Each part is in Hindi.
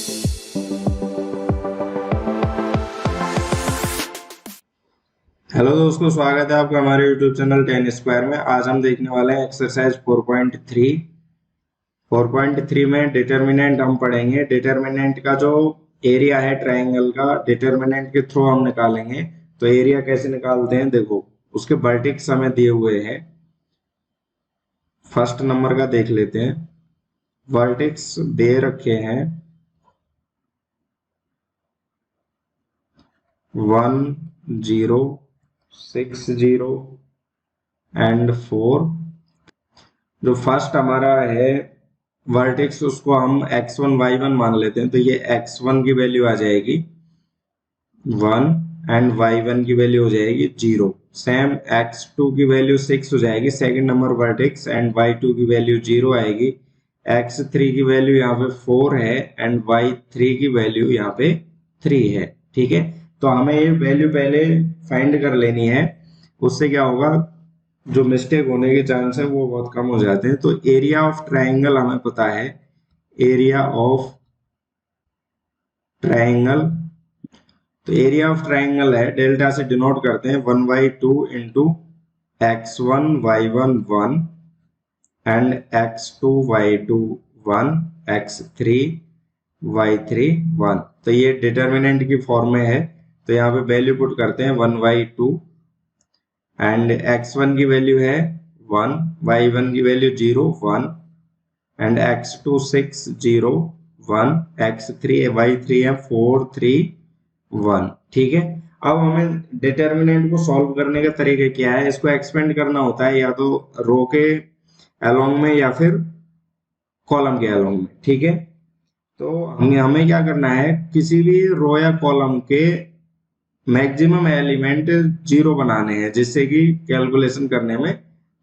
हेलो दोस्तों, स्वागत है आपका हमारे यूट्यूब चैनल 10 स्क्वायर में। आज हम देखने वाले हैं एक्सरसाइज 4.3 में डिटर्मिनेंट हम पढ़ेंगे। डिटर्मिनेंट का जो एरिया है ट्रायंगल का, डिटर्मिनेंट के थ्रू हम निकालेंगे। तो एरिया कैसे निकालते हैं, देखो उसके वर्टेक्स हमें दिए हुए हैं। फर्स्ट नंबर का देख लेते हैं। वर्टेक्स दे रखे हैं 1 0 6 0 एंड 4। जो फर्स्ट हमारा है वर्टेक्स, उसको हम x1 y1 मान लेते हैं। तो ये x1 की वैल्यू आ जाएगी 1 एंड y1 की वैल्यू हो जाएगी 0। सेम x2 की वैल्यू 6 हो जाएगी second number vertex, and y2 की वैल्यू 0 आएगी। x3 की वैल्यू यहाँ पे 4 है एंड y3 की वैल्यू यहाँ पे 3 है। ठीक है, तो हमें ये वैल्यू पहले फाइंड कर लेनी है। उससे क्या होगा, जो मिस्टेक होने के चांस है वो बहुत कम हो जाते हैं। तो एरिया ऑफ ट्रायंगल हमें पता है, एरिया ऑफ ट्रायंगल। तो एरिया ऑफ ट्रायंगल है, डेल्टा से डिनोट करते हैं 1/2 into x1 y1 1 and x2 y2 1 x3 y3 1। तो ये डिटर्मिनेंट की फॉर्म में है। तो यहाँ पे वैल्यू पुट करते हैं 1/2 एंड x1 की वैल्यू है 1, y1 की value 0 1 and x2 6 0 1, x3 y3 है 4 3 1। ठीक है, अब हमें डिटर्मिनेंट को सॉल्व करने का तरीका क्या है, इसको एक्सपेंड करना होता है या तो रो के अलोंग में या फिर कॉलम के अलोंग में। ठीक है, तो हमें क्या करना है, किसी भी रो या कॉलम के मैक्सिमम एलिमेंट 0 बनाने हैं, जिससे कि कैलकुलेशन करने में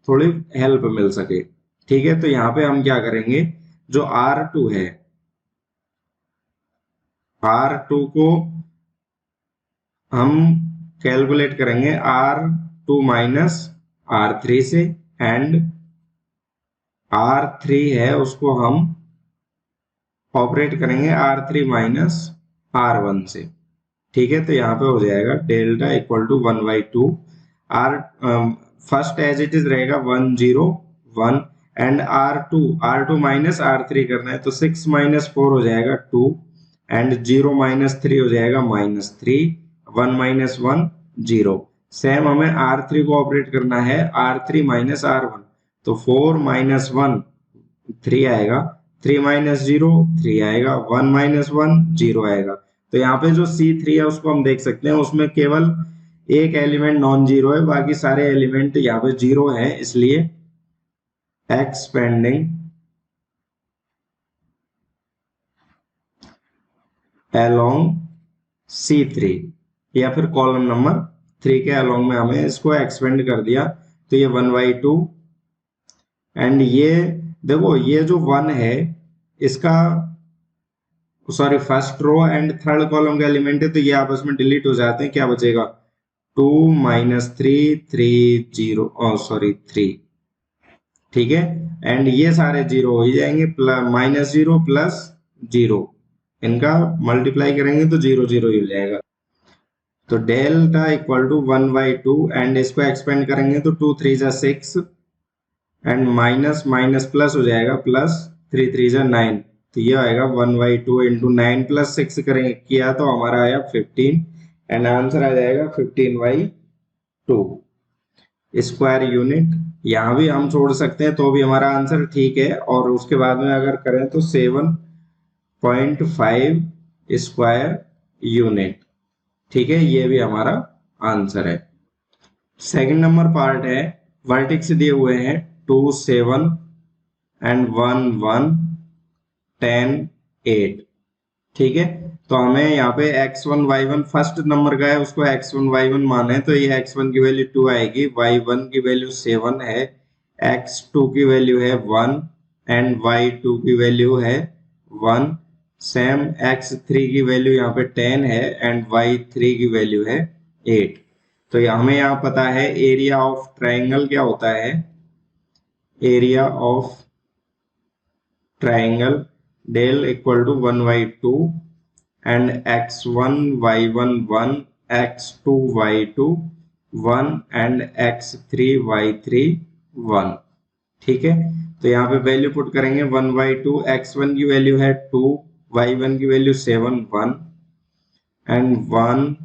थोड़ी हेल्प मिल सके। ठीक है, तो यहाँ पे हम क्या करेंगे, जो R2 है, R2 को हम कैलकुलेट करेंगे R2 माइनस R3 से, एंड R3 है उसको हम ऑपरेट करेंगे R3 माइनस R1 से। ठीक है, तो यहाँ पे हो जाएगा delta equal to 1/2 R first as it is रहेगा 1 0 1 एंड R2 माइनस R3 करना है। तो 6 माइनस 4 हो जाएगा 2 एंड 0 माइनस 3 हो जाएगा -3, 1 माइनस 1 0। सेम हमें R3 को ऑपरेट करना है R3 माइनस R1। तो 4 माइनस 1 3 आएगा, 3 माइनस 0 3 आएगा, 1 माइनस 1 0 आएगा। तो यहाँ पे जो C3 है उसको हम देख सकते हैं, उसमें केवल एक एलिमेंट नॉन जीरो है, बाकी सारे एलिमेंट यहाँ पे 0 है। इसलिए एक्सपेंडिंग अलोंग C3 या फिर कॉलम नंबर 3 के अलोंग में हमें इसको एक्सपेंड कर दिया। तो ये 1/2 एंड ये देखो, ये जो 1 है इसका sorry first row and third column का एलिमेंट है, तो ये आपस में डिलीट हो जाते हैं। क्या बचेगा 2 माइनस 3 3 0 सॉरी 3। ठीक है, एंड ये सारे 0 हो जाएंगे, -0 प्लस 0, इनका मल्टीप्लाई करेंगे तो 0 0 ही हो जाएगा। तो डेल्टा इक्वल टू 1/2 एंड इसको एक्सपेंड करेंगे तो 2 3 जा 6 एंड माइनस माइनस प्लस हो जाएगा, प्लस 3 3 जा 9। तो ये आएगा 1/2 इंटू 9 प्लस 6 करेंगे किया तो हमारा आया 15 एंड आंसर आ जाएगा 15/2 स्क्वायर यूनिट। यहाँ भी हम छोड़ सकते हैं तो भी हमारा आंसर ठीक है, और उसके बाद में अगर करें तो 7.5 स्क्वायर यूनिट। ठीक है, ये भी हमारा आंसर है। सेकंड नंबर पार्ट है, वर्टेक्स दिए हुए हैं 2 7 एंड 1 1 10 8। ठीक है, तो हमें यहाँ पे x1 y1 फर्स्ट नंबर का है, उसको x1 y1 माने। तो ये x1 की वैल्यू 2 आएगी, y1 की वैल्यू 7 है, x2 की वैल्यू है 1 एंड y2 की वैल्यू है 1। सेम x3 की वैल्यू यहाँ पे 10 है एंड y3 की वैल्यू है 8। तो हमें यहाँ पता है एरिया ऑफ ट्राइंगल क्या होता है, area of triangle del equal to 1/2 and x1 y1 1 x2 y2 1 and x3 y3 1। ठीक है, तो यहाँ पे वैल्यू पुट करेंगे 1/2, x1 की वैल्यू है 2, y1 की वैल्यू 7 1 एंड 1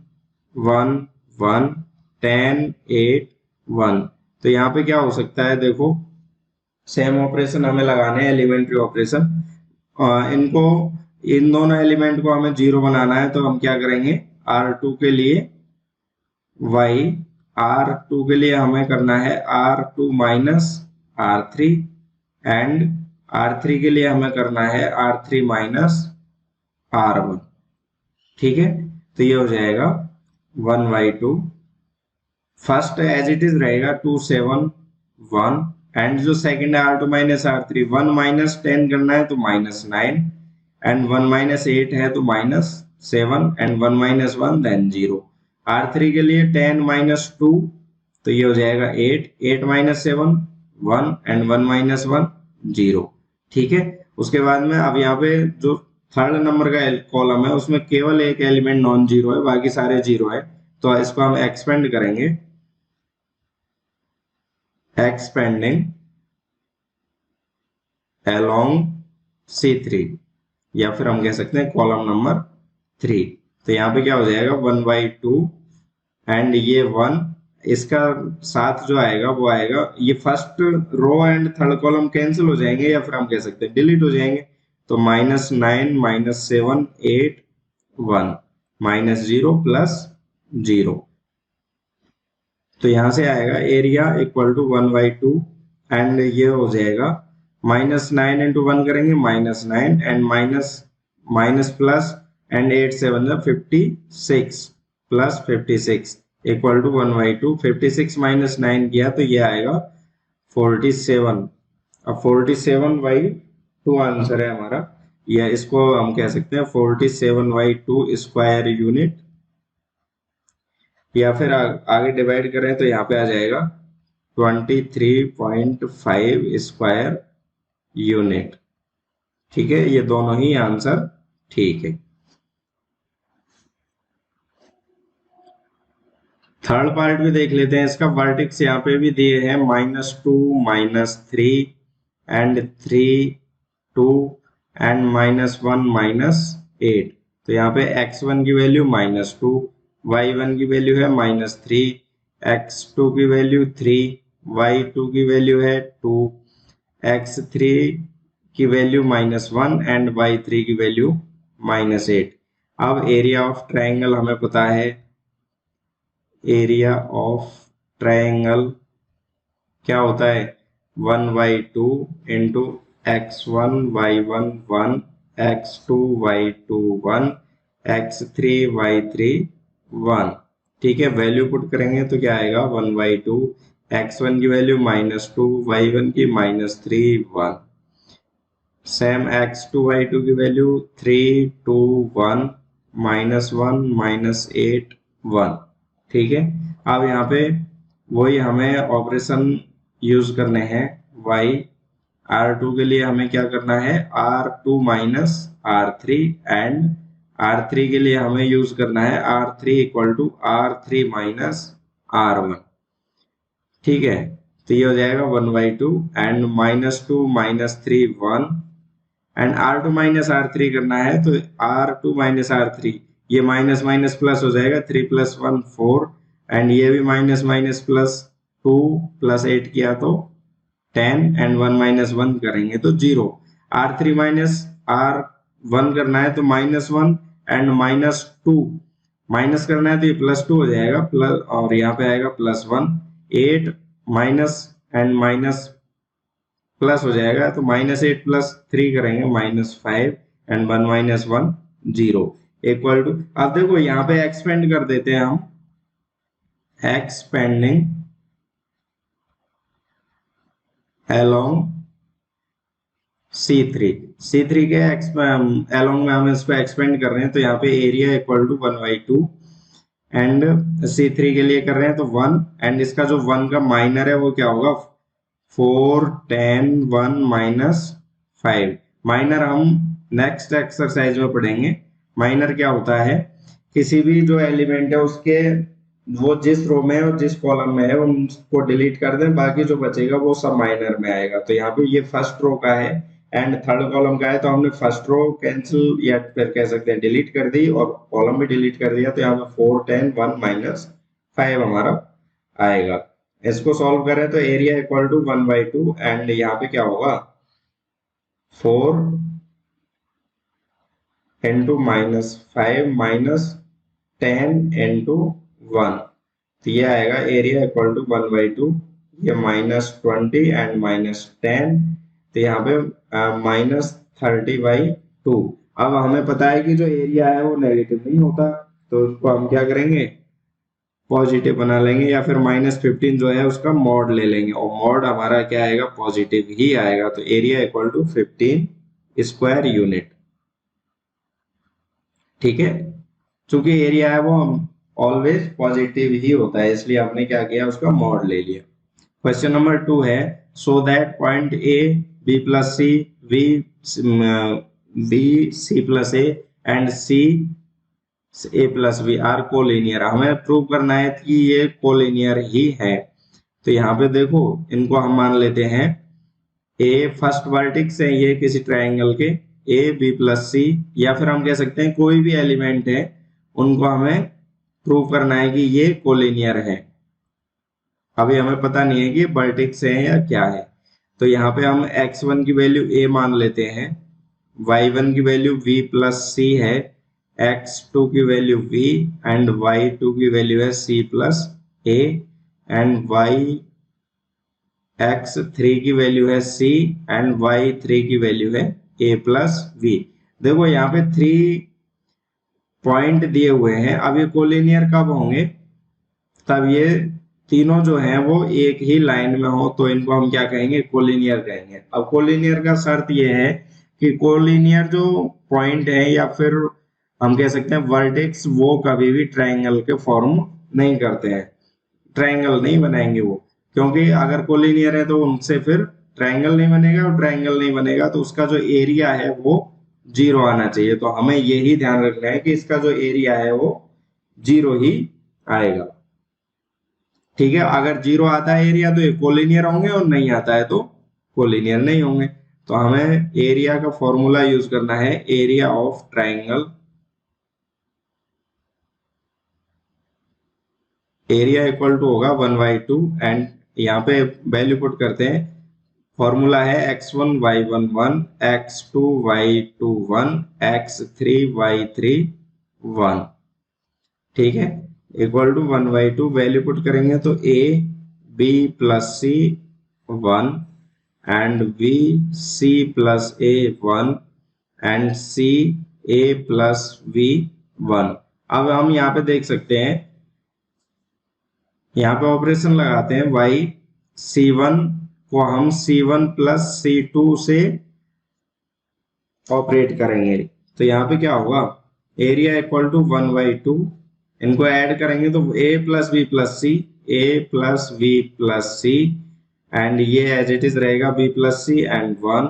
1 1 10 8 1। तो यहाँ पे क्या हो सकता है, देखो सेम ऑपरेशन हमें लगाने हैं, एलिमेंट्री ऑपरेशन। इनको इन दोनों एलिमेंट को हमें 0 बनाना है, तो हम क्या करेंगे, R2 के लिए y, R2 के लिए हमें करना है R2 minus R3 and R3 के लिए हमें करना है R3 माइनस R1। ठीक है, तो ये हो जाएगा 1/2। फर्स्ट एज इट इज रहेगा 2 7 1 एंड जो सेकंड है R2 माइनस R3, 1 माइनस 10 करना है तो -9 एंड 1 माइनस 8 है तो -7 एंड 1 माइनस 1 देन 0। R3 के लिए 10 माइनस 2 तो ये हो जाएगा 8, 8 माइनस 7 1 एंड 1 माइनस 1 0। ठीक है, उसके बाद में अब यहाँ पे जो थर्ड नंबर का कॉलम है उसमें केवल एक एलिमेंट नॉन जीरो है, बाकी सारे जीरो है, तो इसको हम एक्सपेंड करेंगे, एक्सपेंडिंग along C3 या फिर हम कह सकते हैं कॉलम नंबर 3। तो यहाँ पे क्या हो जाएगा 1/2 एंड ये 1, इसका साथ जो आएगा वो आएगा, ये first row and third column cancel हो जाएंगे या फिर हम कह सकते हैं डिलीट हो जाएंगे, तो -9 -7 8 1 -0 +0। तो यहां से आएगा एरिया इक्वल टू 1/2 एंड ये हो जाएगा -9 इंटू 1 करेंगे -9 and minus plus and 8 7 56 plus 56 equal to 1/2। 56 minus 9 किया तो ये आएगा 47। अब 47/2 आंसर है हमारा, या इसको हम कह सकते हैं 47/2 स्क्वायर यूनिट, या फिर आगे डिवाइड करें तो यहाँ पे आ जाएगा 23.5 स्क्वायर यूनिट। ठीक है, ये दोनों ही आंसर ठीक है। थर्ड पार्ट भी देख लेते हैं इसका। वर्टेक्स यहाँ पे भी दिए हैं -2 -3 एंड 3 2 एंड -1 -8। तो यहाँ पे x1 की वैल्यू -2, y1 की वैल्यू है -3, x2 की वैल्यू 3, y2 की वैल्यू है 2, x3 की वैल्यू -1 एंड y3 की वैल्यू -8। अब एरिया ऑफ ट्रायंगल हमें पता है, एरिया ऑफ ट्रायंगल क्या होता है 1/2 into x1 y1 1 x2 y2 1 x3 y3 1। ठीक है, वैल्यू पुट करेंगे तो क्या आएगा 1/2, x1 की वैल्यू -2, y1 की -3 1, सेम x2 y2 की वैल्यू 3 2 1 -1 -8 1। ठीक है, अब यहाँ पे वही हमें ऑपरेशन यूज करने हैं, y R2 के लिए हमें क्या करना है R2 minus R3 and R3 के लिए हमें यूज करना है R3 equal to R3 minus R1। ठीक है, तो ये हो जाएगा 1/2 and -2 -3 1 and R2 minus R3 करना है, तो R2 माइनस R3 ये माइनस माइनस प्लस हो जाएगा, 3 + 1 4 एंड ये भी माइनस माइनस प्लस 2 + 8 किया तो 10 एंड 1 - 1 करेंगे तो 0। R3 माइनस R1 करना है तो -1 एंड -2 माइनस करना है तो ये +2 हो जाएगा प्लस, और यहाँ पे आएगा +1 8 माइनस एंड माइनस प्लस हो जाएगा, तो -8 + 3 करेंगे -5 एंड 1 - 1 0 इक्वल टू। अब देखो यहाँ पे एक्सपेंड कर देते हैं हम, एक्सपेंडिंग along C3 के along में हम इसको एक्सपेंड कर रहे हैं, तो यहाँ पे area equal to 1/2 and C3 के लिए कर रहे हैं तो 1 एंड इसका जो 1 का माइनर है वो क्या होगा 4 10 1 -5। माइनर हम नेक्स्ट एक्सरसाइज में पढ़ेंगे। माइनर क्या होता है, किसी भी जो एलिमेंट है उसके वो जिस रो में और जिस कॉलम में है उनको डिलीट कर दें, बाकी जो बचेगा वो सब माइनर में आएगा। तो यहाँ पे ये फर्स्ट रो का है एंड थर्ड कॉलम का है, तो हमने फर्स्ट रो कैंसिल या फिर कह सकते हैं डिलीट कर दी और कॉलम भी डिलीट कर दिया। तो यहाँ पे 4 10 1 -5 हमारा आएगा। इसको सॉल्व करें तो एरिया इक्वल टू 1/2 एंड यहाँ पे क्या होगा 4 into -5 -10 into 1, तो ये आएगा एरिया इक्वल टू 1/2, ये -20 एंड -10, तो यहाँ पे -30/2। अब हमें पता है कि जो एरिया है वो नेगेटिव नहीं होता, तो उसको हम क्या करेंगे पॉजिटिव बना लेंगे, या फिर -15 जो है उसका मॉड ले लेंगे और मॉड हमारा क्या आएगा पॉजिटिव ही आएगा। तो area equal to 15 square unit. ठीक है, चूंकि एरिया है वो ऑलवेज पॉजिटिव ही होता है, इसलिए हमने क्या किया उसका मॉड ले लिया। क्वेश्चन नंबर 2 है, so that point A B plus C B C plus A and C A plus B are collinear. हमें प्रूव करना है कि ये कोलिनियर ही है। तो यहाँ पे देखो इनको हम मान लेते हैं ए फर्स्ट वर्टेक्स है ये किसी ट्रायंगल के, ए बी प्लस सी, या फिर हम कह सकते हैं कोई भी एलिमेंट है उनको हमें प्रूव करना है कि ये कोलिनियर है। अभी हमें पता नहीं है कि वर्टेक्स है या क्या है। तो यहाँ पे हम x1 की वैल्यू a मान लेते हैं, y1 की वैल्यू v प्लस सी है, x2 की वैल्यू v एंड y2 की वैल्यू है c plus a and x3 की वैल्यू है c एंड y3 की वैल्यू है a प्लस v। देखो यहाँ पे 3 पॉइंट दिए हुए हैं। अब ये कोलिनियर कब होंगे, तब ये तीनों जो हैं वो एक ही लाइन में हो, तो इनको हम क्या कहेंगे कोलिनियर कहेंगे। अब कोलिनियर का शर्त ये है कि कोलिनियर जो पॉइंट है या फिर हम कह सकते हैं वर्टेक्स, वो कभी भी ट्रायंगल के फॉर्म नहीं करते हैं, ट्रायंगल नहीं बनाएंगे वो, क्योंकि अगर कोलिनियर है तो उनसे फिर ट्रायंगल नहीं बनेगा, और ट्रायंगल नहीं बनेगा तो उसका जो एरिया है वो 0 आना चाहिए। तो हमें यही ध्यान रखना है कि इसका जो एरिया है वो 0 ही आएगा। ठीक है, अगर 0 आता है एरिया तो ये कोलिनियर होंगे, और नहीं आता है तो कोलिनियर नहीं होंगे। तो हमें एरिया का फॉर्मूला यूज करना है, area of triangle, area equal to होगा 1/2 एंड यहाँ पे वैल्यू पुट करते हैं। फॉर्मूला है x1 y1 1, x2 y2 1, x3 y3 1। ठीक है, इक्वल टू 1/2 वैल्यू पुट करेंगे तो a b plus C 1 and b c plus a 1 and c a plus b 1। अब हम यहाँ पे देख सकते हैं, यहाँ पे ऑपरेशन लगाते हैं y c1 को हम c1 प्लस c2 से ऑपरेट करेंगे। तो यहाँ पे क्या होगा एरिया इक्वल टू 1/2, इनको ऐड करेंगे तो a plus B plus C, a plus B plus C and ये एज इट इज रहेगा b प्लस सी एंड 1,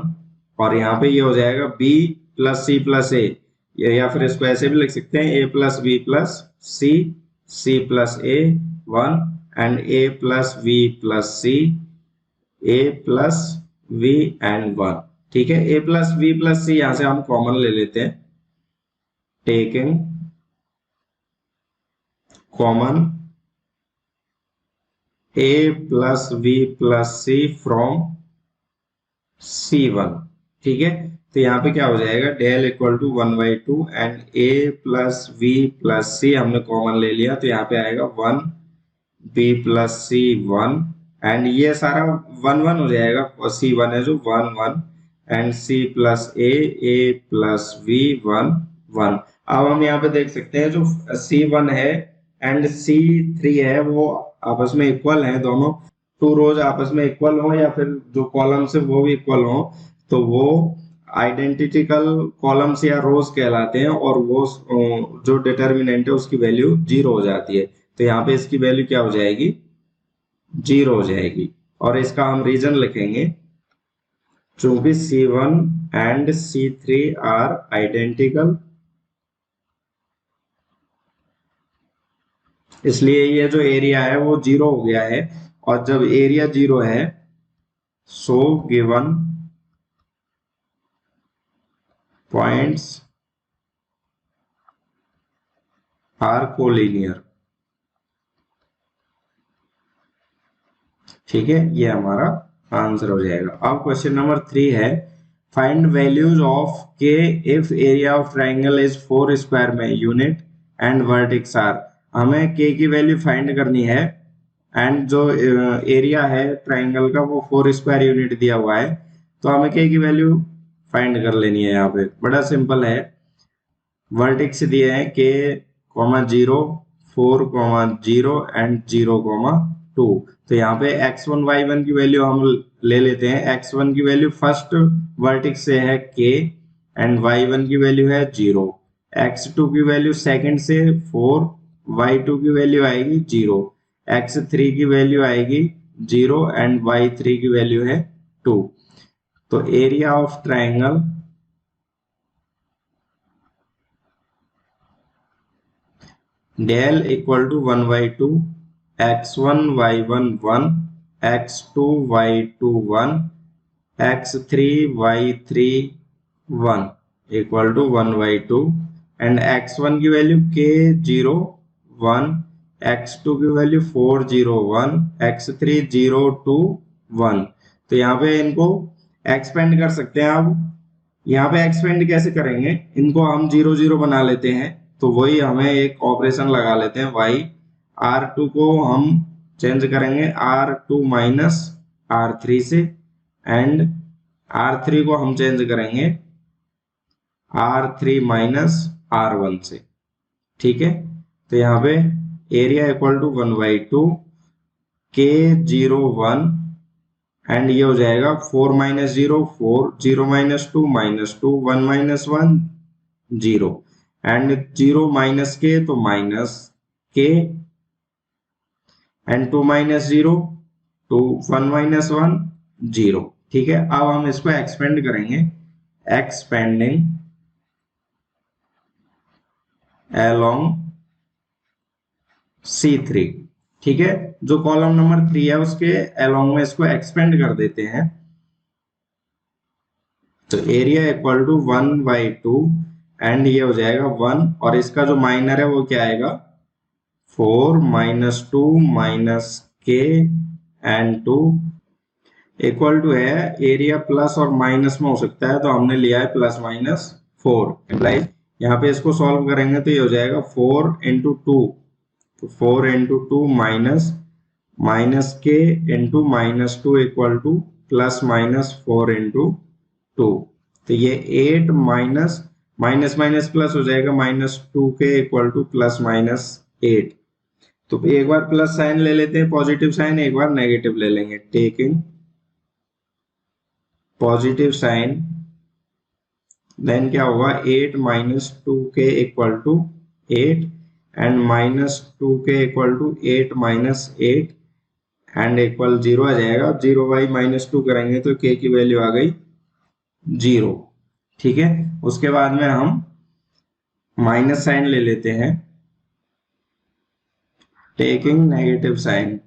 और यहाँ पे ये हो जाएगा b plus C plus a, या फिर इसको ऐसे भी लिख सकते हैं a plus B plus C, c plus a 1 and a plus b plus C, a plus v and 1। ठीक है, a plus v plus C यहां से हम कॉमन ले लेते हैं, taking common a plus v plus C from c1। ठीक है, तो यहाँ पे क्या हो जाएगा del equal to 1/2 and a plus v plus C हमने कॉमन ले लिया, तो यहाँ पे आएगा 1 b प्लस सी 1 एंड ये सारा 1 1 हो जाएगा, और c1 है जो 1 1 and c plus a plus v 1 1। अब हम यहाँ पे देख सकते हैं जो c1 है एंड c3 है वो आपस में इक्वल हैं, दोनों 2 रोज आपस में इक्वल हो या फिर जो कॉलम्स है वो भी इक्वल हो, तो वो आइडेंटिकल कॉलम्स या रोज कहलाते हैं, और वो जो डिटर्मिनेंट है उसकी वैल्यू 0 हो जाती है। तो यहाँ पे इसकी वैल्यू क्या हो जाएगी 0 हो जाएगी, और इसका हम रीजन लिखेंगे, चूंकि c1 and C3 are identical, इसलिए ये जो एरिया है वो 0 हो गया है। और जब एरिया 0 है, so given points are collinear. ठीक है, ये हमारा आंसर हो जाएगा। अब क्वेश्चन नंबर 3 है, फाइंड वैल्यूज ऑफ के if area of triangle is 4 square में यूनिट एंड वर्टेक्स आर। हमें के की वैल्यू फाइंड करनी है एंड जो एरिया है ट्राइंगल का वो 4 स्क्वायर यूनिट दिया हुआ है, तो हमें के की वैल्यू फाइंड कर लेनी है। यहाँ पे बड़ा सिंपल है, वर्टेक्स दिए हैं के 0, 4, 0 एंड 0, 2। तो यहाँ पे x1 y1 की वैल्यू हम ले लेते हैं। x1 की वैल्यू फर्स्ट वर्टेक्स से है k एंड y1 की वैल्यू है 0, x2 की वैल्यू सेकंड से 4, y2 की वैल्यू आएगी 0, x3 की वैल्यू आएगी 0 एंड y3 की वैल्यू है 2। तो area of triangle del equal to 1/2 x1 y1 1 x2 y2 1 x3 y3 1 equal to 1/2 and x1 की वैल्यू k 0 1, x2 की वैल्यू 4 0 1, x3 0 2 1। तो यहाँ पे इनको एक्सपेंड कर सकते हैं। अब यहाँ पे एक्सपेंड कैसे करेंगे, इनको हम 0 0 बना लेते हैं। तो वही हमें एक ऑपरेशन लगा लेते हैं y, r2 को हम चेंज करेंगे r2 माइनस r3 से एंड r3 को हम चेंज करेंगे r3 माइनस r1 से। ठीक है, तो यहाँ पे area equal to 1/2 k 0 1 and ये हो जाएगा 4 minus 0 4, 0 minus 2 -2, 1 minus 1 0 and 0 minus K तो माइनस के एंड 2 माइनस 0 2, 1 माइनस 1 0। ठीक है, अब हम इसको एक्सपेंड करेंगे, एक्सपेंडिंग along C3। ठीक है, जो कॉलम नंबर 3 है उसके along में इसको एक्सपेंड कर देते हैं। तो एरिया इक्वल टू 1/2 एंड ये हो जाएगा 1 और इसका जो माइनर है वो क्या आएगा 4 -2 माइनस के एंड 2 इक्वल टू है एरिया प्लस और माइनस में हो सकता है, तो हमने लिया है +-4 इम्प्लाइज। यहाँ पे इसको सॉल्व करेंगे तो ये हो जाएगा 4 × 2, तो 4 × 2 माइनस के इंटू -2 इक्वल टू +-4 × 2। तो ये 8 माइनस माइनस प्लस हो जाएगा -2 के इक्वल टू +-8। तो एक बार प्लस साइन ले लेते हैं पॉजिटिव साइन, एक बार नेगेटिव ले लेंगे। टेकिंग पॉजिटिव साइन देन क्या होगा 8 - 2k इक्वल टू 8 एंड -2 के इक्वल टू 8 - 8 एंड इक्वल 0 आ जाएगा। 0/-2 करेंगे तो k की वैल्यू आ गई 0। ठीक है, उसके बाद में हम माइनस साइन ले लेते हैं, टेकिंग नेगेटिव साइन।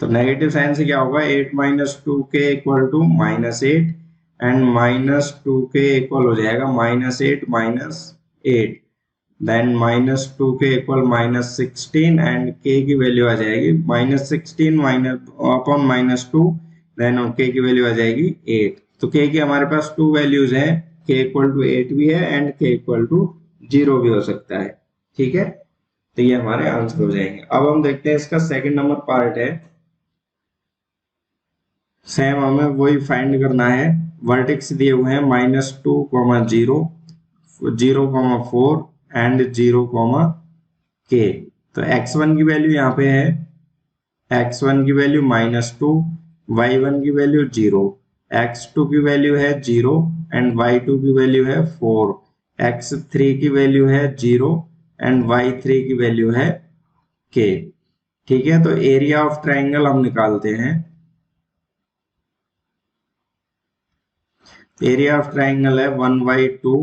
तो नेगेटिव साइन से क्या होगा 8 - 2k equal to -8 and -2k equal हो जाएगा -8 - 8 then -2k equal -16 and k की वैल्यू आ जाएगी -16 अपॉन -2 देन k की वैल्यू आ जाएगी 8। तो k की हमारे पास 2 वैल्यूज हैं, k इक्वल टू 8 भी है एंड k इक्वल टू 0 भी हो सकता है। ठीक है, तो ये हमारे आंसर हो जाएंगे। अब हम देखते हैं इसका सेकंड नंबर पार्ट है, सेम हमें वही फाइंड करना है। वर्टेक्स दिए हुए हैं -2, 0, 0, 4 एंड 0, k। तो x1 की वैल्यू यहाँ पे है, x1 की वैल्यू -2, y1 की वैल्यू 0, x2 की वैल्यू है 0 एंड y2 की वैल्यू है 4, x3 की वैल्यू है 0 एंड y3 की वैल्यू है k। ठीक है, तो एरिया ऑफ ट्राइंगल हम निकालते हैं। एरिया ऑफ ट्राइंगल है 1/2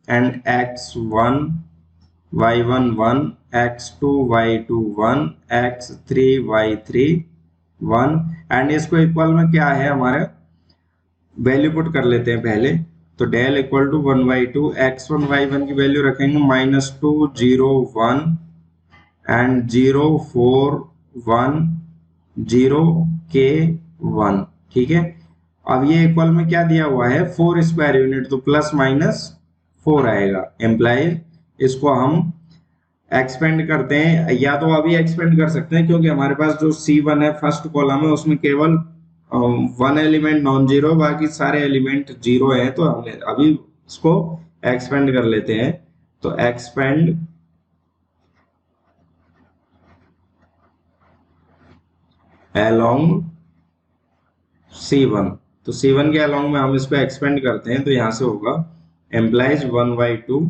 and x1 y1 1 x2 y2 1 x3 y3 1 and इसको इक्वल में क्या है हमारे वैल्यू पुट कर लेते हैं पहले। तो del equal to 1/2 x1 y1 की वैल्यू रखेंगे -2 0 1 एंड 0 4 1 0 k 1। ठीक है, अब ये इक्वल में क्या दिया हुआ है 4 स्क्वायर यूनिट, तो प्लस माइनस 4 आएगा। एम्प्लाइज इसको हम एक्सपेंड करते हैं, या तो अभी एक्सपेंड कर सकते हैं क्योंकि हमारे पास जो C1 है फर्स्ट कॉलम है उसमें केवल 1 एलिमेंट नॉन जीरो, बाकी सारे एलिमेंट जीरो हैं। तो हमने अभी इसको एक्सपेंड कर लेते हैं। तो एक्सपेंड अलोंग C1, तो C1 के अलोंग में हम इसको एक्सपेंड करते हैं। तो यहां से होगा एम्प्लाइज 1/2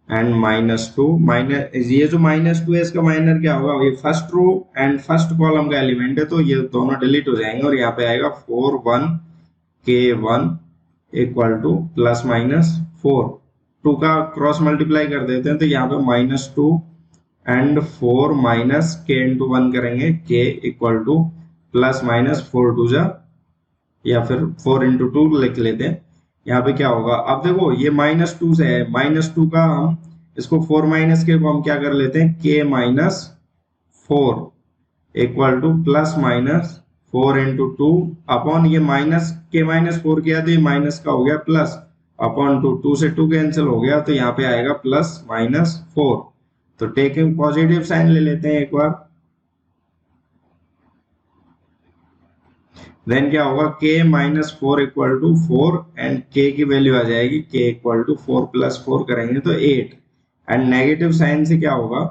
एंड -2 माइनस, ये जो -2 है इसका माइनर क्या होगा, ये first row and first column का एलिमेंट है, तो ये दोनों डिलीट हो जाएंगे और यहाँ पे आएगा 4 1 k1 equal to plus minus 4। 2 का क्रॉस मल्टीप्लाई कर देते हैं तो यहाँ पे -2 एंड 4 माइनस k इंटू 1 करेंगे, k equal to plus minus 4 2 जा, या फिर 4 इंटू 2 लिख लेते हैं। यहाँ पे क्या होगा, अब देखो ये -2 से है, -2 का हम इसको 4 माइनस के को हम क्या कर लेते हैं k minus 4 equal to plus minus 4 into 2 upon ये माइनस k माइनस 4 किया तो ये माइनस का हो गया प्लस अपॉन 2, 2 से 2 कैंसिल हो गया तो यहाँ पे आएगा प्लस माइनस 4। तो टेकिंग पॉजिटिव साइन ले लेते हैं एक बार, देन क्या होगा k minus 4 equal to 4 and k की वैल्यू आ जाएगी k इक्वल टू 4 प्लस 4 करेंगे तो 8 एंड नेगेटिव साइन से क्या होगा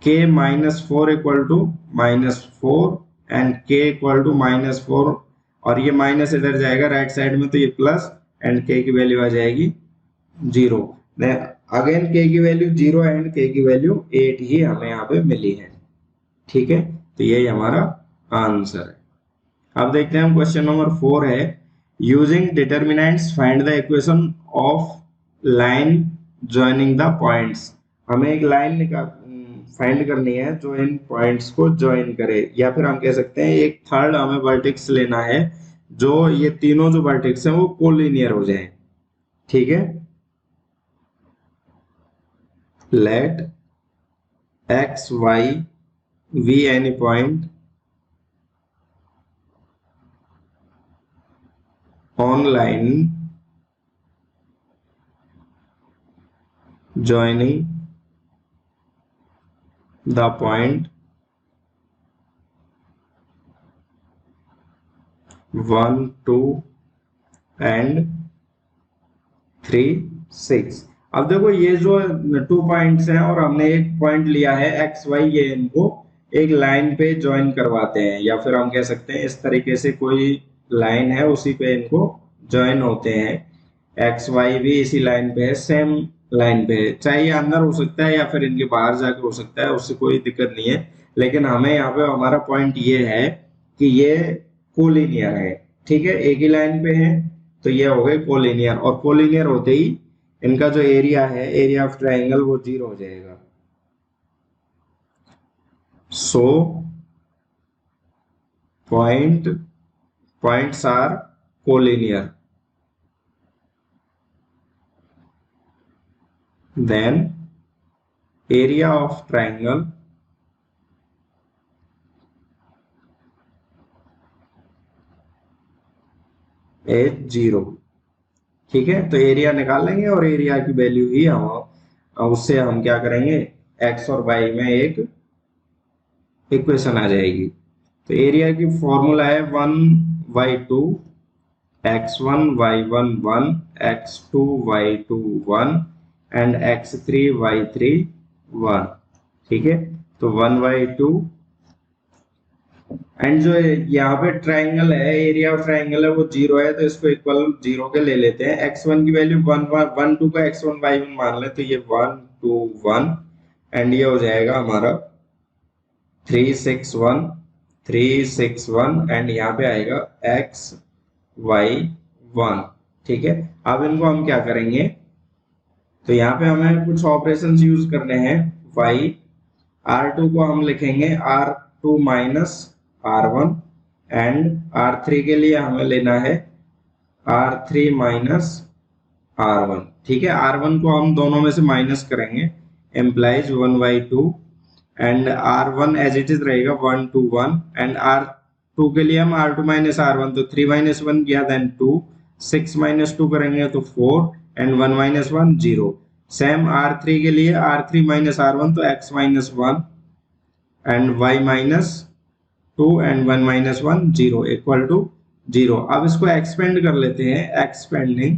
k minus 4 equal to -4 and k equal to -4 और ये माइनस इधर जाएगा राइट साइड में तो ये प्लस एंड k की वैल्यू आ जाएगी 0। देन अगेन k की वैल्यू 0 एंड k की वैल्यू 8 ही हमें यहाँ पे मिली है। ठीक है, तो यही हमारा आंसर है। अब देखते हैं हम क्वेश्चन नंबर 4 है, using determinants find the equation of line joining the points. हमें एक लाइन फाइंड करनी है जो इन पॉइंट्स को ज्वाइन करे, या फिर हम कह सकते हैं एक थर्ड हमें वर्टेक्स लेना है जो ये तीनों जो वर्टेक्स हैं वो कोलिनियर हो जाए। ठीक है, let X Y V any point on line joining the point 1 2 and 3 6। अब देखो ये जो 2 पॉइंट्स हैं और हमने एक पॉइंट लिया है एक्स वाई, ये इनको एक लाइन पे ज्वाइन करवाते हैं, या फिर हम कह सकते हैं इस तरीके से कोई लाइन है उसी पे इनको ज्वाइन होते हैं। एक्स वाई भी इसी लाइन पे है, सेम लाइन पे है, चाहे ये अंदर हो सकता है या फिर इनके बाहर जाके हो सकता है, उससे कोई दिक्कत नहीं है। लेकिन हमें यहाँ पे हमारा पॉइंट ये है कि ये कोलिनियर है। ठीक है, एक ही लाइन पे है तो ये हो गए कोलिनियर, और कोलिनियर होते ही इनका जो एरिया है, एरिया ऑफ ट्राइंगल, वो 0 हो जाएगा। सो points are collinear, then area of triangle is 0। ठीक है, तो एरिया निकाल लेंगे और एरिया की वैल्यू ही हम उससे हम क्या करेंगे, एक्स और वाई में एक इक्वेशन आ जाएगी। तो एरिया की फॉर्मूला है 1/2 x1 y1 1 x2 y2 1 and x3 y3 1। ठीक है, तो 1/2 एंड जो यहाँ पे ट्राइंगल है, एरिया ऑफ ट्राइंगल है वो 0 है, तो इसको इक्वल 0 के ले लेते हैं। x1 की वैल्यू 1 1 2 का x1 y1 मान ले तो ये 1 2 1 एंड ये हो जाएगा हमारा 3 6 1 3 6 1 एंड यहाँ पे आएगा x y1। ठीक है, अब इनको हम क्या करेंगे, तो यहाँ पे हमें कुछ ऑपरेशंस यूज करने हैं। r2 को हम लिखेंगे r2 minus r1 and r3 के लिए हमें लेना है r3 माइनस r1। ठीक है, r1 को हम दोनों में से माइनस करेंगे, implies 1/2 and r1 as it is रहेगा 1 to 1 एंड r2 के लिए हम r2 माइनस r1, तो 3 माइनस 1 किया देन 2, 6 माइनस 2 करेंगे तो 4 एंड 1 माइनस 1 0। सेम r3 के लिए r3 माइनस r1 तो x minus 1 and y minus 2 and 1 minus 1 0 equal to 0। अब इसको एक्सपेंड कर लेते हैं, एक्सपेंडिंग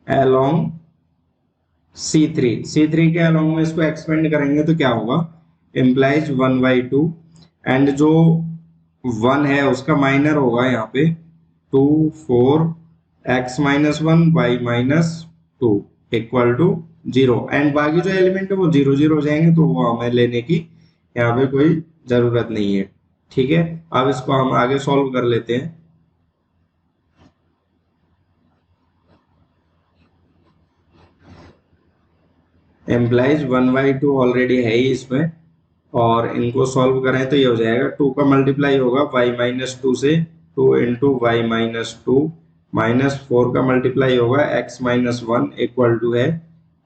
along C3 के along में इसको एक्सपेंड करेंगे तो क्या होगा, इम्प्लाइज 1/2 एंड जो 1 है उसका माइनर होगा यहाँ पे 2 4 x minus 1 y minus 2 equal to 0 and बाकी जो एलिमेंट है वो 0 0 हो जाएंगे, तो वो हमें लेने की यहाँ पे कोई जरूरत नहीं है। ठीक है, अब इसको हम आगे सॉल्व कर लेते हैं। एम्प्लाइज 1/2 ऑलरेडी है ही इसमें, और इनको सॉल्व करें तो ये हो जाएगा 2 का मल्टीप्लाई होगा y माइनस 2 से, 2 इंटू वाई माइनस 2 माइनस 4 का मल्टीप्लाई होगा x माइनस 1 इक्वल टू है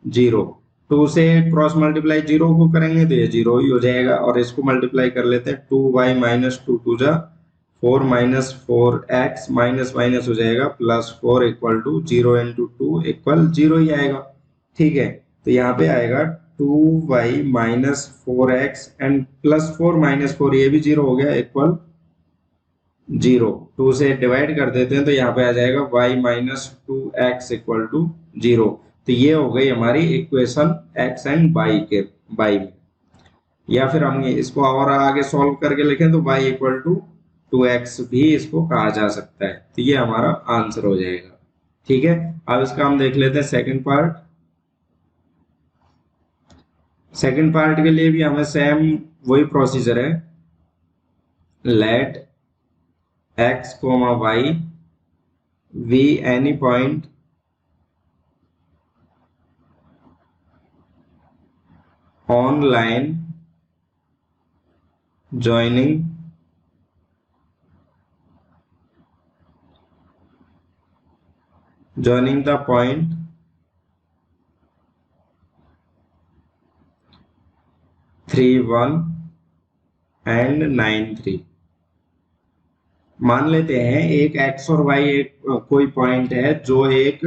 0। 2 से क्रॉस मल्टीप्लाई 0 को करेंगे तो ये 0 ही हो जाएगा, और इसको मल्टीप्लाई कर लेते हैं 2y माइनस 2 2 जा 4 माइनस 4x माइनस माइनस हो जाएगा plus 4 equal to 0 into 2 equal 0 ही आएगा। ठीक है, तो यहाँ पे आएगा 2y minus 4x and plus 4 minus 4, ये भी 0 हो गया इक्वल 0। 2 से डिवाइड कर देते हैं तो यहाँ पे आ जाएगा y minus 2x equal to 0। तो ये हो गई हमारी इक्वेशन x एंड y में। या फिर हम इसको और आगे सॉल्व करके लिखें तो y इक्वल टू 2x भी इसको कहा जा सकता है, तो ये हमारा आंसर हो जाएगा। ठीक है, अब इसका हम देख लेते हैं सेकंड पार्ट। सेकंड पार्ट के लिए भी हमें सेम वही प्रोसीजर है, let x, y v any point on line joining the point 3 1 and 9 3। मान लेते हैं एक x और y एक कोई पॉइंट है जो एक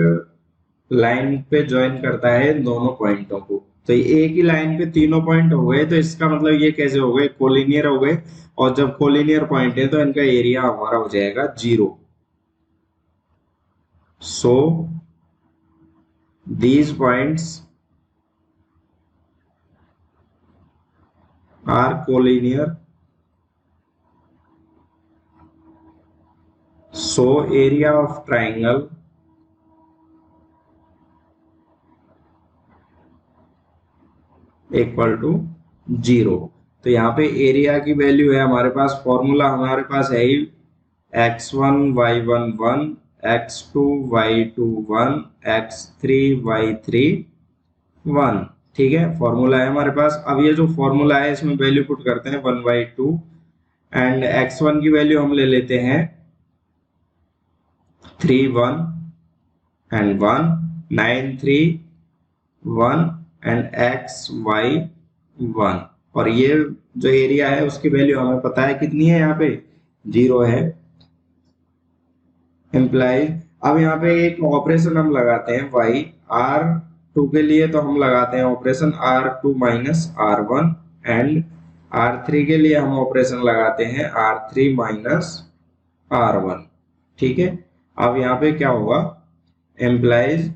लाइन पे ज्वाइन करता है दोनों पॉइंटों को, तो एक ही लाइन पे तीनों पॉइंट हो गए, तो इसका मतलब ये कैसे हो गए, कोलिनियर हो गए, और जब कोलिनियर पॉइंट है तो इनका एरिया हमारा हो जाएगा 0। सो these points are collinear, so area of triangle equal to 0। तो यहाँ पे एरिया की वैल्यू है हमारे पास, फॉर्मूला हमारे पास है ही x1 y1 1 x2 y2 1 x3 y3 1। ठीक है, फॉर्मूला है हमारे पास। अब ये जो फॉर्मूला है इसमें वैल्यू पुट करते हैं 1/2 एंड x1 की वैल्यू हम ले लेते हैं 3 1 एंड 1 9 3 1 एंड x y 1, और ये जो एरिया है उसकी वैल्यू हमें पता है कितनी है, यहाँ पे 0 है। इम्प्लाइज अब यहाँ पे एक ऑपरेशन हम लगाते हैं y r2 के लिए, तो हम लगाते हैं operation r2 minus r1 and r3 के लिए हम ऑपरेशन लगाते हैं r3 माइनस r1। ठीक है, अब यहाँ पे क्या होगा, इम्प्लाइज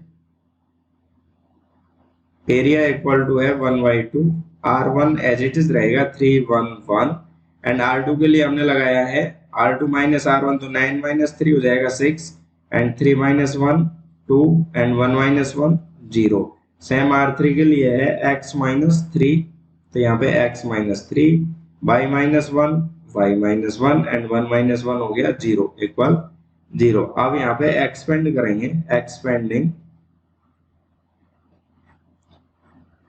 एरिया इक्वल टू है 1/2, r1 एज इट इज रहेगा 3 1 1 एंड r2 के लिए हमने लगाया है r2 माइनस r1, तो 9 माइनस 3 हो जाएगा 6 and 3 minus 1 2 and 1 minus 1 0। Same r3 के लिए है x माइनस 3, तो यहाँ पे x minus 3 y minus 1 y minus 1 and 1 minus 1 हो गया 0 इक्वल 0। अब यहाँ पे एक्सपेंड करेंगे, expanding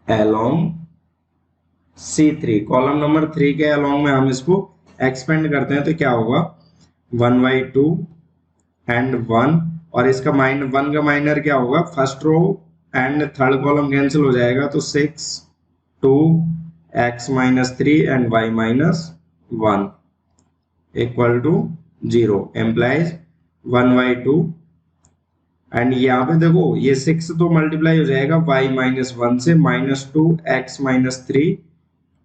along C3, column number 3 के अलोंग में हम इसको एक्सपेंड करते हैं तो क्या होगा 1/2 एंड 1, और इसका 1 का माइनर क्या होगा, first row and third column cancel हो जाएगा तो 6 2 x minus 3 and y minus 1 equal to 0 एम्प्लाइज 1/2 एंड यहाँ पे देखो ये 6 तो मल्टीप्लाई हो जाएगा y माइनस 1 से, -2 x माइनस 3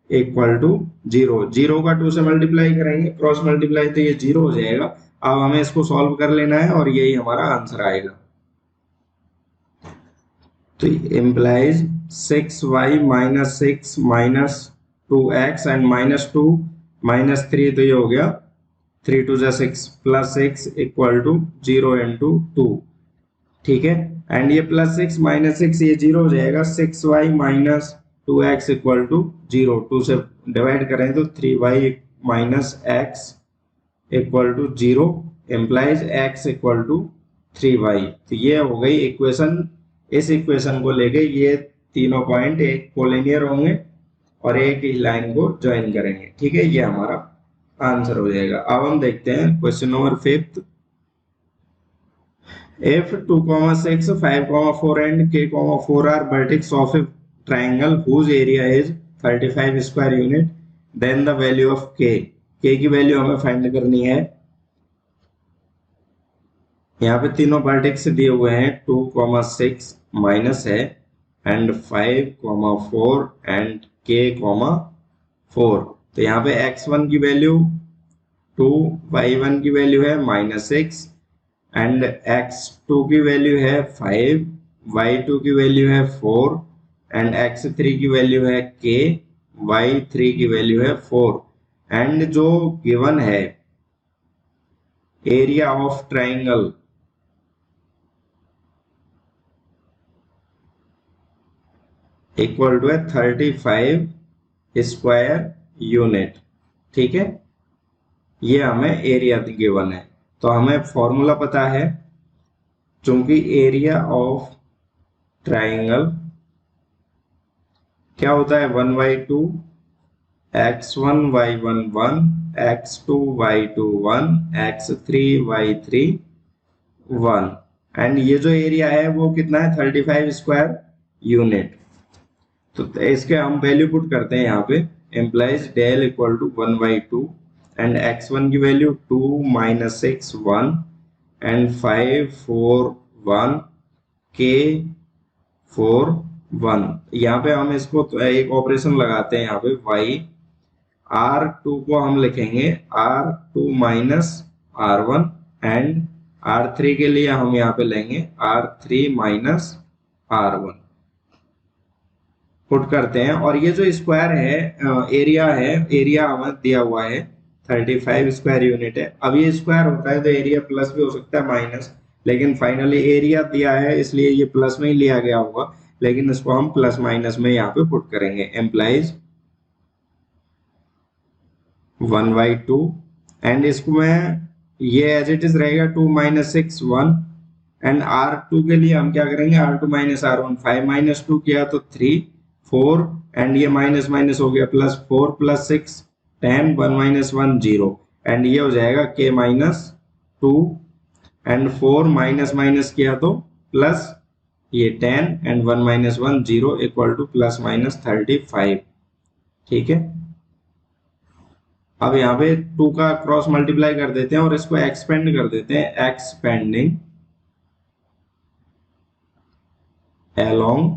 इक्वल टू 0। 0 का 2 से मल्टीप्लाई करेंगे, क्रॉस मल्टीप्लाई, तो ये 0 हो जाएगा। अब हमें इसको सॉल्व कर लेना है और यही हमारा आंसर आएगा। तो implies 6y minus 6 minus 2x and -2 minus 3, तो ये हो गया 3 2 जा 6 प्लस 6 इक्वल टू 0 इंटू 2, ठीक है। एंड ये प्लस 6 माइनस 6 ये 0 हो जाएगा, 6y minus 2x equal to 0, 2 से डिवाइड करें तो 3y minus x equal to 0 implies x equal to 3y। तो ये हो गई इक्वेशन। इस इक्वेशन को लेके ये तीनों पॉइंट एक कोलिनियर होंगे और एक ही लाइन को ज्वाइन करेंगे, ठीक है। ये हमारा आंसर हो जाएगा। अब हम देखते हैं question number 5। If 2, 6, 5, 4 and k, 4 are vertex of a triangle whose area is 35 square unit, then the value of k की वैल्यू हमें फाइंड करनी है। यहाँ पे तीनों वर्टेक्स दिए हुए हैं, 2, 6 माइनस है एंड 5, 4 एंड k, 4। तो यहाँ पे x1 की वैल्यू 2, y1 की वैल्यू है -6 एंड x2 की वैल्यू है 5, y2 की वैल्यू है 4 एंड x3 की वैल्यू है k, y3 की वैल्यू है 4। एंड जो गिवन है area of triangle equal to है 35 स्क्वायर यूनिट, ठीक है। ये हमें एरिया गिवन है, तो हमें फॉर्मूला पता है, चूंकि एरिया ऑफ ट्राइंगल क्या होता है 1/2 x1 y1 1 x2 y2 1 x3 y3 1 and ये जो एरिया है वो कितना है 35 स्क्वायर यूनिट। तो इसके हम वैल्यू पुट करते हैं यहाँ पे, एम्प्लाइज डेल इक्वल टू 1/2 एंड x1 की वैल्यू 2 -6 1 एंड 5 4 1 k 4 1। यहाँ पे हम इसको तो एक ऑपरेशन लगाते हैं, यहाँ पे y r2 को हम लिखेंगे r2 minus r1 and r3 के लिए हम यहाँ पे लेंगे r3 माइनस r1 पुट करते हैं। और ये जो स्क्वायर है एरिया हमें दिया हुआ है 35 स्क्वायर यूनिट है। अब ये स्क्वायर होता है तो एरिया प्लस भी हो सकता है माइनस, लेकिन फाइनली एरिया दिया है इसलिए ये प्लस में ही लिया गया होगा, लेकिन इसको हम प्लस माइनस में यहाँ पे पुट करेंगे। एम्प्लाइज 1/2 एंड इसको मैं ये एज इट इज रहेगा 2 -6 1 एंड r2 के लिए हम क्या करेंगे r2 माइनस r1 5 - 2 किया तो 3 4 एंड ये माइनस माइनस हो गया प्लस 4 + 6 10 1 - 1 0 एंड ये हो जाएगा k -2 एंड 4 माइनस माइनस किया तो प्लस ये 10 एंड 1 - 1 0 इक्वल टू ±35, ठीक है। अब यहाँ पे 2 का क्रॉस मल्टीप्लाई कर देते हैं और इसको एक्सपेंड कर देते हैं, एक्सपेंडिंग अलोंग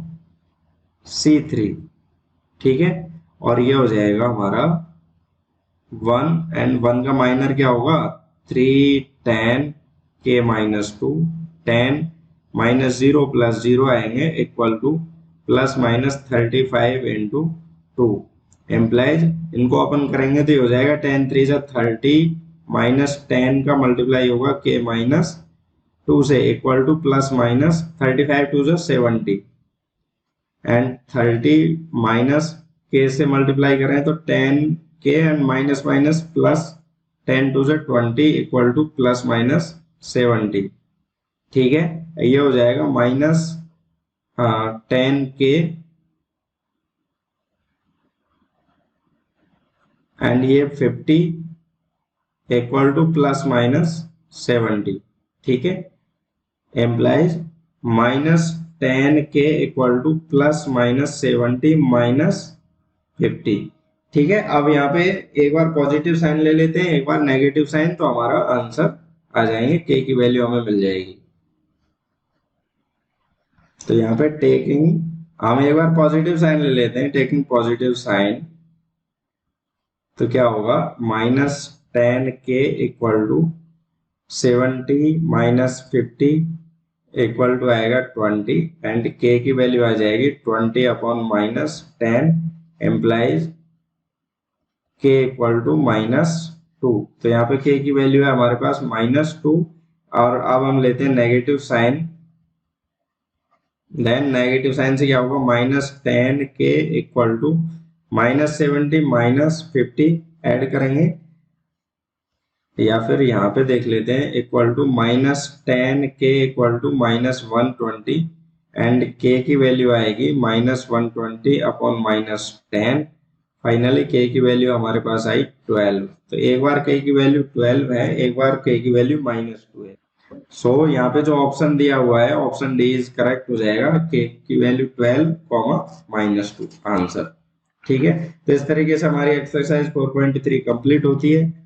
C3, ठीक है। और ये हो जाएगा हमारा 1 एंड 1 का माइनर क्या होगा 3 10 k -2 10 -0 + 0 आएंगे इक्वल टू ±35 × 2 एम्प्लाइज इनको ओपन करेंगे तो ये हो जाएगा 10 3 = 30 -10 का मल्टीप्लाई होगा k -2 से equal to ±35 2 = 70 and 30 minus k से मल्टीप्लाई करें तो 10 के and minus minus plus 10 two से 20 इक्वल टू प्लस माइनस 70। ठीक है, ये हो जाएगा माइनस 10k एंड ये 50 इक्वल टू प्लस माइनस 70। ठीक है, implies minus 10k equal to plus minus 70 minus 50। ठीक है, अब यहाँ पे एक बार पॉजिटिव साइन ले लेते हैं, एक बार नेगेटिव साइन, तो हमारा आंसर आ जाएंगे, k की वैल्यू हमें मिल जाएगी। तो यहाँ पे टेकिंग, हम एक बार पॉजिटिव साइन ले लेते हैं, टेकिंग पॉजिटिव साइन, तो क्या होगा minus 10k equal to 70 minus 50 equal to आएगा 20 एंड k की वैल्यू आ जाएगी 20 upon minus 10 implies k equal to minus 2। तो यहाँ पे k की वैल्यू है हमारे पास माइनस 2, और अब हम लेते हैं negative sign, then negative sign से क्या होगा minus 10k equal to minus 70 minus 50 add करेंगे, या फिर यहाँ पे देख लेते हैं equal to minus 10k equal to minus 120 and k की वैल्यू आएगी minus 120 upon minus 10। Finally k की वैल्यू हमारे पास आई 12। तो एक बार k की वैल्यू 12 है, एक बार k की वैल्यू माइनस 2 है। सो यहाँ पे जो ऑप्शन दिया हुआ है ऑप्शन डी इज करेक्ट हो जाएगा, k की वैल्यू 12 माइनस 2 आंसर। ठीक है, तो इस तरीके से हमारी एक्सरसाइज 4.3 कंप्लीट होती है।